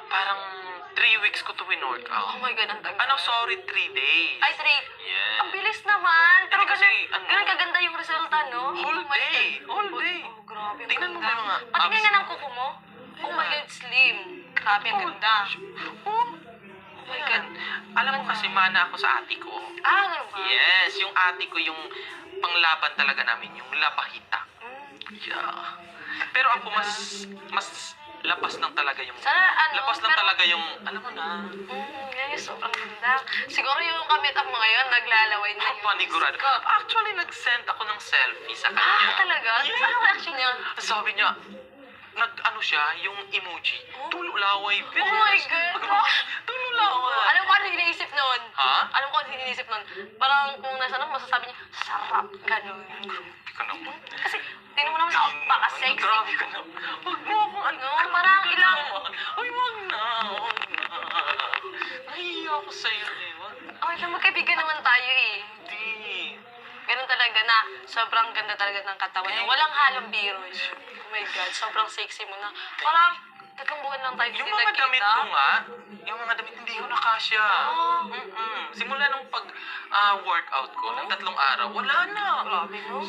Parang 3 weeks ko to Oh win-workout. my God, ang tagal. Ano, sorry, 3 days. Ay, 3. Yes. Ang bilis naman. Pero Hindi kasi, ganun kaganda yung resulta, no? Whole Oh my day. God. Whole day. Oh, grabe. ang Tingnan mo ganda. ba yung mga Patingin abs nga mo? ng kuko mo. Oh my God, slim. Grabe, ang ganda. Oh, Oh my God. alam mo kasi mana ako sa ate ko. Ah, ganun ba? Yes, yung ate ko yung panglaban talaga namin, yung labahita. Mm. Yeah. Pero ako mas lapas lang talaga yung Sana, ano, lapas lang pero- talaga yung alam mo na. Yes, sobrang ganda. Siguro yung kamit up mo ngayon, naglalaway na yung... Panigurado. Ko. Actually, nag-send ako ng selfie sa Ah, kanya. talaga? Yes. Ano reaction niya? Sabi niya, nag-ano siya, yung emoji. Oh. Tululaway. Oh my God. Tululaway. Alam ko ano iniisip nun? Ha? Alam ko ano iniisip nun? Parang kung nasa ano, masasabi niya, sarap, ganun. Grabe ka naman. Kasi, tingnan mo naman, napaka-sexy. Grabe ka naman. Huwag mo akong ano. No, parang grabe ka ilang- naman. Uy, wag na. Wag na. Nahihiya ako sa'yo eh. Wag na. Okay, magkaibigan naman tayo eh. Hindi. Ganun talaga na, sobrang ganda talaga ng katawan niya. Walang halong biro yun. Oh my God, sobrang sexy mo na. Parang, 3 buwan lang tayo Yung hindi mga nagkita. damit ko nga, yung mga damit hindi ko nakasya. Oh. Simula nung pag-workout ko, ng 3 araw, wala na. Grabe, no?